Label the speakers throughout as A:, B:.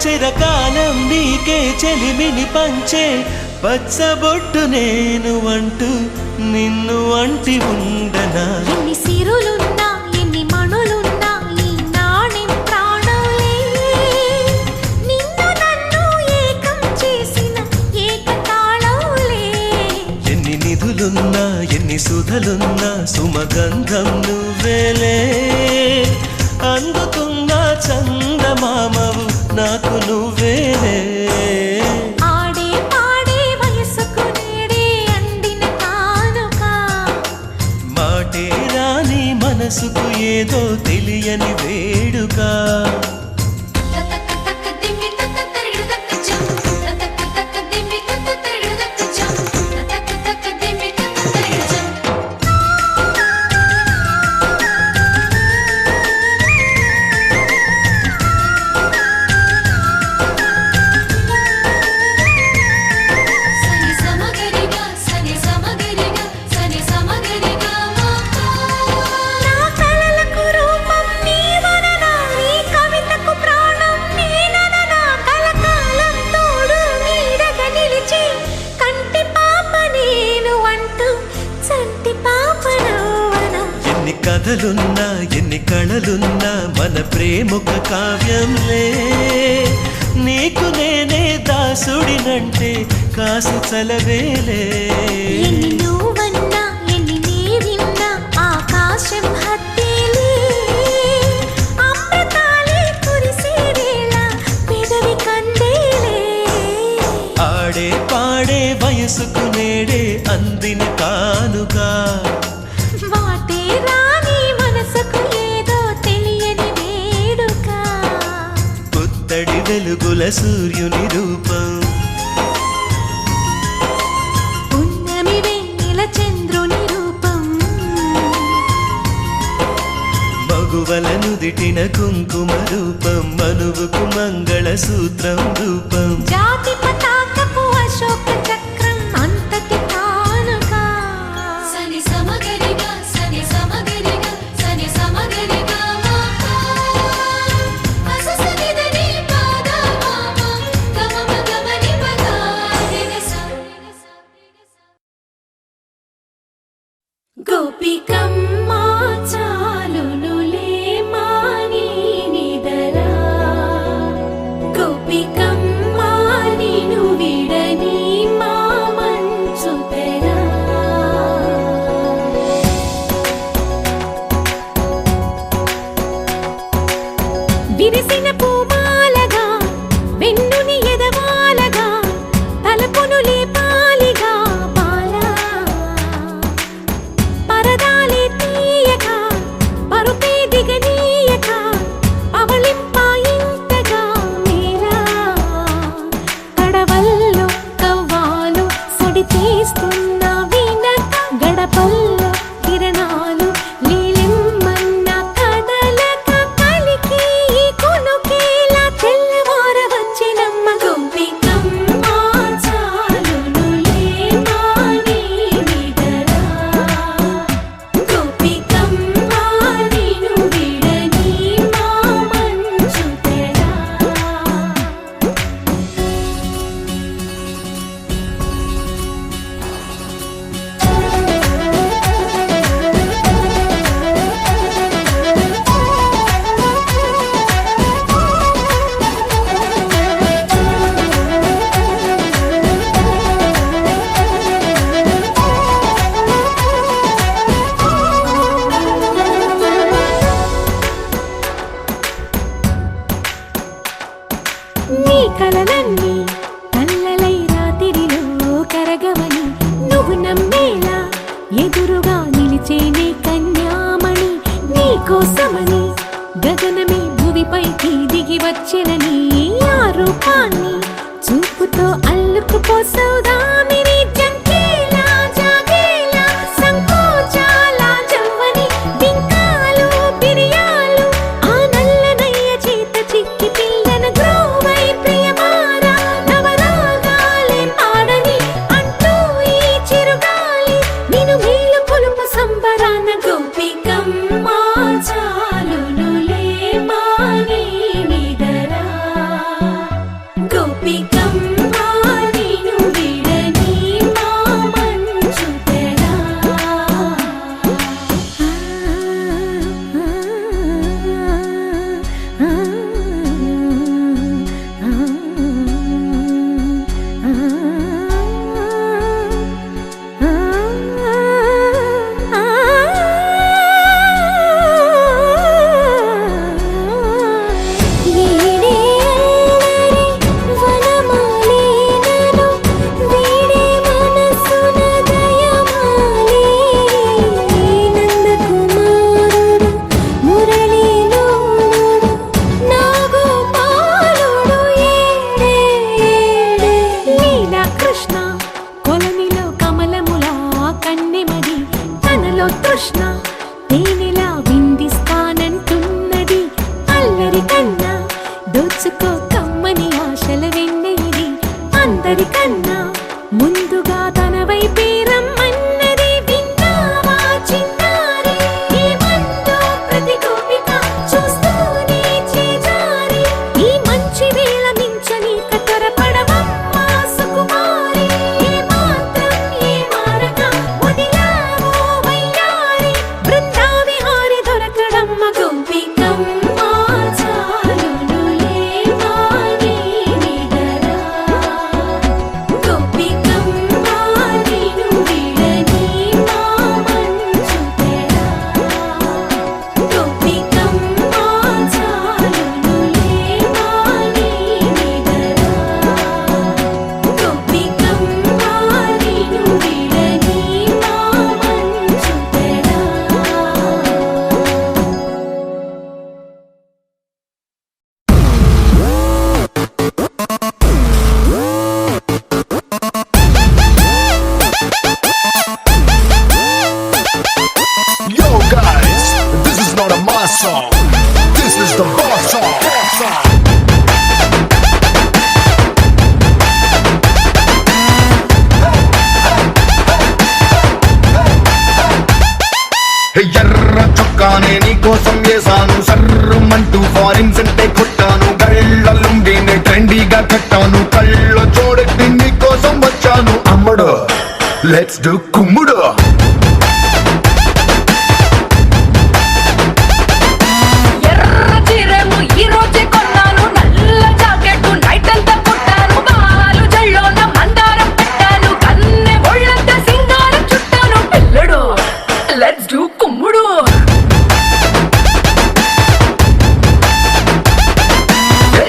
A: చిరకాలం నీకే చెలిమిని పంచే పచ్చబొట్టు నేను అంటూ నిన్ను అంటి ఉండనా
B: ఎన్ని సిరులున్నా ఎన్ని మణులున్నా ఈ నాణెం ప్రాణాలే నిన్ను నన్ను ఏకం చేసిన ఏకతాళంలే
A: ఎన్ని నిధులున్నా ఎన్ని సుధలున్నా సుమగంధం నువ్వేలే అందుకున్న చందమామవు నాకు నువ్వేలే
B: ఆడే పాడే వయసుకు నేడే అందిన కానుక
A: మాటే రాని మనసుకు ఏదో తెలియని వేడుక కథలున్నా ఎన్ని కళలున్నా మన ప్రేమొక కావ్యంలే నీకు నేనే దాసుడినంటే కాసు చలవేలే
B: ఎన్ని నువ్వన్నా ఎన్ని నీవిన్నా ఆకాశం హత్తేలే అమృతాలే కురిసే వేళ పెదవి కందేలే
A: ఆడే పాడే వయసుకు నేడే అందిన కానుగా వెలుగుల సూర్యుని రూపం
B: పున్నమి వెన్నెల చంద్రుని రూపం
A: మగువల నుదిటిన కుంకుమ రూపం మనువుకు మంగళ సూత్రం రూపం
B: జాతి పతాకపు అశోక చక్రం అంతటి కానుక సని సమగరిగా సని సమగరిగా సని సమగరిగా గోపికమ్మా చాలునులే మాని నిదరా గోపికమ్మా నిను విడని మా మంచుతెరా విరిసిన పూమాలగా వెన్నుని ఎదవాలగా తలపును లేపాలిగా కలలన్నీ కల్లలై రాత్రిలో కరగవని నువ్వు నమ్మేలా ఎదురుగా నిలిచేనే కన్యామణి నీకోసమని గగనమే భువిపైకి దిగి వచ్చెనని ఆ రూపాన్ని చూపుతో అల్లుకుపోసౌదామిని జంకేలా జాగేలా సంకోచాల జవ్వని బింకాలు బిరియాలు ఆ నల్లనయ్య చేత చిక్కి పిల్లన గ్రోవై ప్రియమారా నవరాగాలే పాడని అంటూ ఈ చిరుగాలి నిన్ను మేలు పొలుపు సంబరాన గోపికమ్మా చాలునులే మాని నిదరా కృష్ణ కొలనిలో కమలములా కన్నెమది తనలో తృష్ణ తేనెలా విందిస్తానంటున్నది అల్లరి కన్నా దోచుకో కమ్మని ఆశల వెన్నెయిది అందరికన్నా ముందుగా తన వైపే రమ్మన్నది విన్నావా చిన్నారి ఏమందో ప్రతి గోపిక చూస్తూనే చేజారి ఈ మంచి వేళ మించని కతరపడవమ్మా సుకుమారి ఏ మాత్రం ఏ మారక వదిలావో వయ్యారి బృందావిహారి దొరకడమ్మ గోపికమ్మ చాలునులే మాని నిదరా గోపికమ్మ నిను విడని మా మంచు తెరా గోపికమ్మ చాలునులే మాని నిదరా గోపికమ్మ నిను విడని మా మంచు తెరా
C: Yo guys, this is not a mass song. This is the boss song. Hey, ఎర్ర చొక్కానే నీ కోసం వేసాను సర్రుమంటూ ఫారిన్ సెంటే కొట్టాను గళ్ళ లుంగిని ట్రెండీగా కట్టాను కళ్ళ చూడెట్టి నీ కోసం వచ్చాను అమ్మడు లెట్స్ డు కుమ్ముడు
D: ఎర్ర చీరేమో ఈ రోజే కొన్నాను నల్ల జాకెట్ నైట్ అంతా కుట్టాను బాలు జల్లోన మందారం పెట్టాను కన్నె ఒళ్ళంతా సింగారం చుట్టాను పిల్లడు లెట్స్ డూ కుమ్ముడు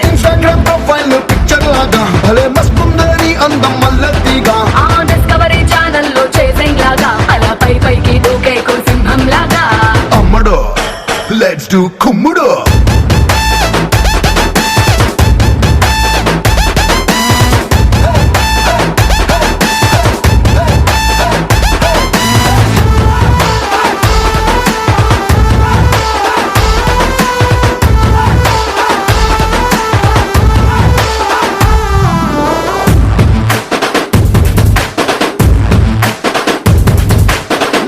C: ఇన్స్టాగ్రామ్ ప్రొఫైల్ పిక్చర్ లాగా భలే మస్తుందని అందం మల్లతిగా
D: ఆ డిస్కవరీ ఛానల్లో చేసేం లాగా అలా పై పైకి దూకే సింహం లాగా
C: అమ్మడు లెట్స్ డు కుమ్ముడు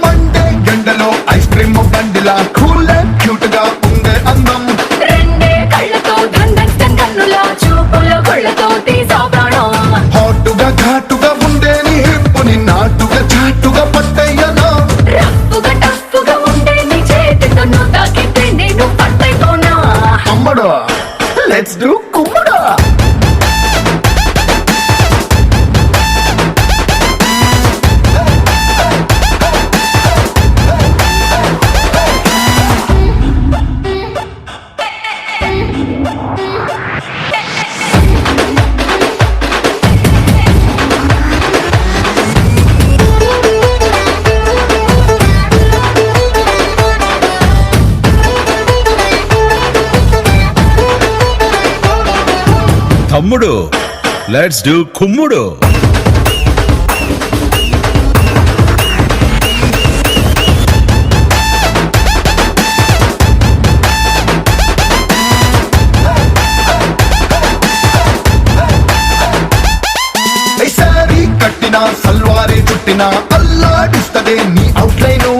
C: మండే గంటలో ఐస్ క్రీమ్ బండిలా కూల్ క్యూట్ గా ఉండే అందం
D: రెండే కళ్ళతో దండన్ కన్నులా చూపుల కొళ్ళతో తీసా ప్రాణం
C: హాటుగా ఘాటుగా ఉండే నీ హిప్పుని నాటుగా చాటుగా పట్టయ్యనా
D: రఫ్ఫుగా టఫ్ఫుగా ఉండే నీ చేతితో నువ్వు తాకితే నేను పట్టైపోనా
C: అమ్మడు లెట్స్ డు కుమ్ముడు
E: తమ్ముడు లెట్స్ డూ కుమ్ముడు
C: సారీ కట్టినా సల్వారే చుట్టినా అల్లాడిస్తదే నీ అవుట్లైను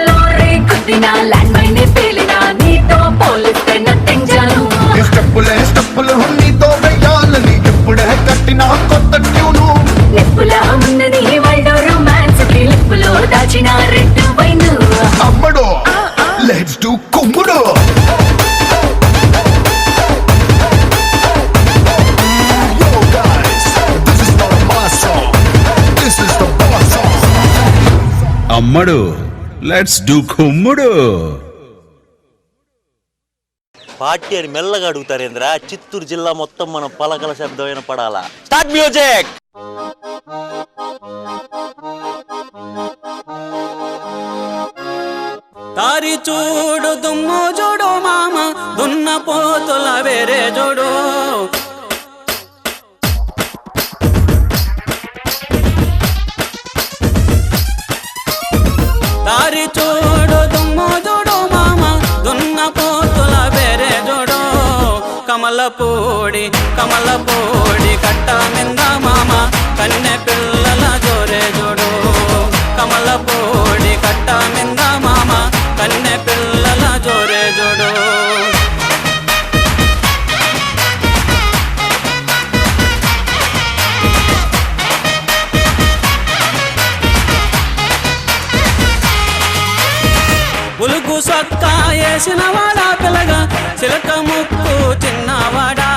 D: లారీ కుట్టినా ల్యాండ్ మైనే పేలినా నీతో పోలిస్తే నథింగ్ జాను
C: స్టెప్పులు నీతో వెయ్యాలని ఎప్పుడే కట్టినా కొత్త ట్యూను
D: నిప్పులా ఉన్నది వరల్డ్ రొమాన్స్ కి లిప్పులో దాచిన రెడ్ వైన్
C: అమ్మడు లెట్స్ డు కుమ్ముడు Yo guys, this is not a mass song. This is the boss song.
E: అమ్మడు లెట్స్ డూ కుమ్ముడు
F: పార్టీ అని మెల్లగా అడుగుతారేంద్ర చిత్తూరు జిల్లా మొత్తం మనం పలకల శబ్దం వినపడాలా స్టార్ట్ మ్యూజిక్
G: తారి చూడు దుమ్ము చూడు మామ దున్న పోతుల వేరే చూడు కమలపూడి కమలపూడి కట్ట మింద మామ కన్నె పిల్లల జోరే జోడు కమలపూడి కట్ట మింద మామ కన్నె పిల్లల జోరే జోడు ఉలుగు సొక్క వేసిన వాడా పిల్లగా చిలక ముక్కు చిన్నవాడా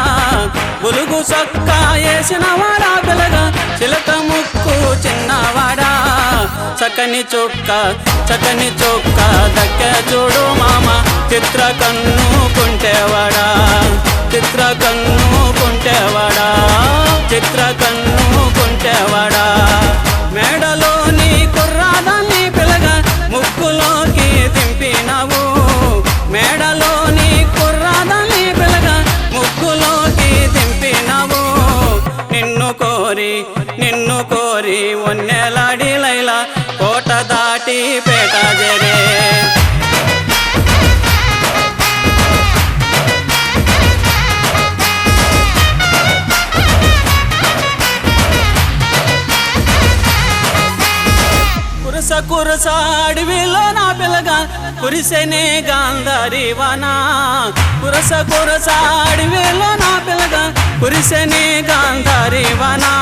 G: ఉలుగు సొక్క వేసిన వాడా పిల్లగా చిలక ముక్కు చిన్నవాడా చక్కని చొక్క దక్కే చూడు మామ చిత్ర కన్ను కుంటేవాడా చిత్ర కన్ను కుంటేవాడా చిత్ర కన్ను కుంటేవాడా మేడలోని కుర్రాదాన్ని పిల్లగా ముక్కులోకి దింపినావు మేడలోని కుర్రాదాన్ని పిల్లగా ముక్కులోకి దింపినావు నిన్ను కోరి ఒన్నెలాడి లైలా కోట దాటి పేట జరే కురస అడవిలో నా పిల్లగా కురిసెనే గాంధారి వానా కురస అడవిలో నా పిల్లగా కురిసెనే గాంధారి వానా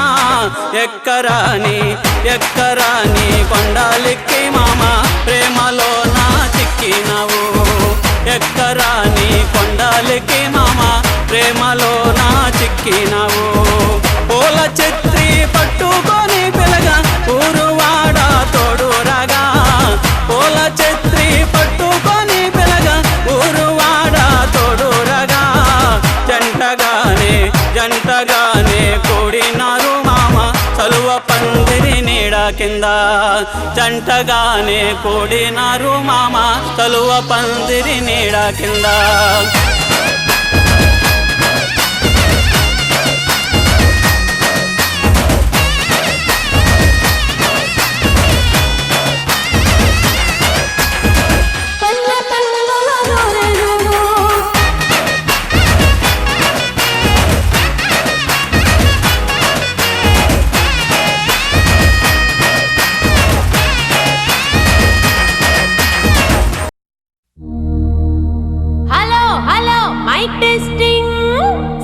G: ఎక్కరాని కొండాలిక్కి మామ ప్రేమలో నా చిక్కినావు ఎక్కరాని కొండాలిక్కి మామ ప్రేమలో నా చిక్కినావు పూల చెత్రి పట్టుకొని పిల్లగా ఊరువాడ తోడు రాగా పూల చెత్రి పట్టుకొని పిల్లగా ఊరువాడ తోడు రాగా జంటగానే కూడినారు మామ చలువ పందిరి నీడ కింద జంటగానే కూడినారు మామ చలువ పందిరి నీడ కింద
B: హలో మైక్ టెస్టింగ్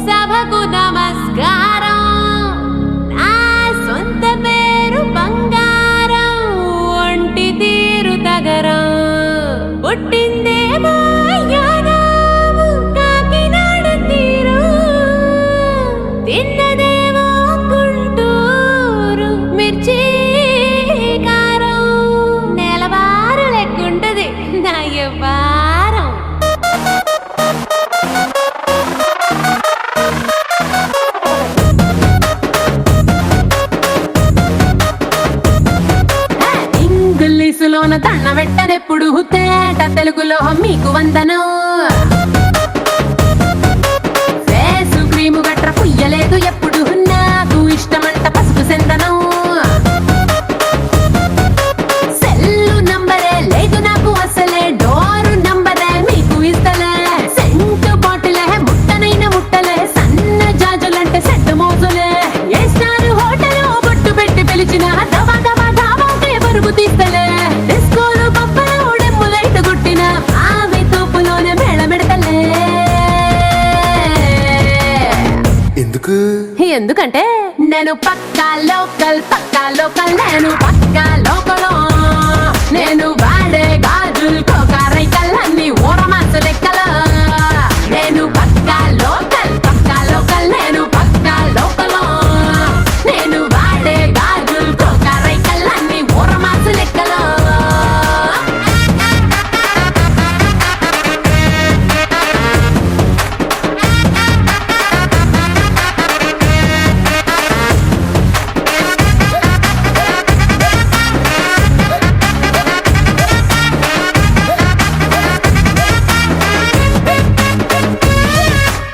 B: సభకు నమస్కారం నా సొంత పేరు బంగారం ఒంటి తీరు తగరం పుట్టిందేమో యానాము కాకినాడ తీరు తిన్నదేమో గుంటూరు మిర్చి కారం నెలవారు లెక్కుంటది నా వారం ఇంగ్లీషులోన దండ పెట్టనెప్పుడు తేట తెలుగులో మీకు వందనం ఫేసు క్రీము గట్ర పుయ్యలేదు ఎప్పుడు నాకు ఇష్టమంట పసుపు సెందనం సెల్లు నంబరే లేదు నాకు అసలే డోరు నంబరే మీకు ఇస్తలే సెంటు బాటిలే ముట్టనైన ముట్టలే సన్న జాజులంటే సెట్ మోజులే ఏ స్టార్ హోటల్ బొట్టు పెట్టి పిలిచిన దవా దవా ధావాకే బరుగు తీస్తలే డిస్కోలు బొబ్బలు డెమ్ములైట్ గుట్టిన ఆవి తూపులోనే మేళమెడతలే ఎందుకంటే నేను పక్కా లోకల్ నేను పక్కా లోకలో నేను వాడే గాజులు కోకారైకల్ అన్ని ఊరమాసు లెక్కల నేను పక్కా లోకల్ నేను పక్కా లోకలో నేను వాడే గాజులు కోకారైకల్ అన్ని ఊరమాసు లెక్కల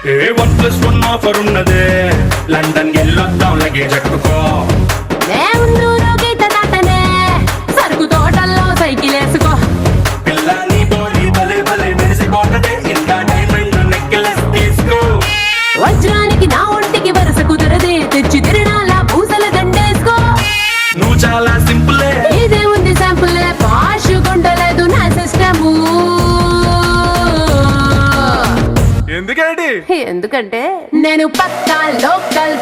H: +1 ఆఫర్ ఉన్నదే లండన్ ఎల్లొద్దాం లగేజ్ అట్టుకో
B: నేనున్నూరు గీత దాటనే సరుకు తోటల్లో సైకిల్ వేసుకో
H: పిల్లని బోడి భలే భలే మెరిసిపోతదే ఇంత డైమండ్ నెక్లెస్ తీసుకో చాలా సింపులే
B: ఇదే ఉంది శాంపుల్ పాష్ గుండలేదు నా సిస్టము
H: ఎందుకేంటి
B: ఎందుకంటే నేను పక్కా లోకల్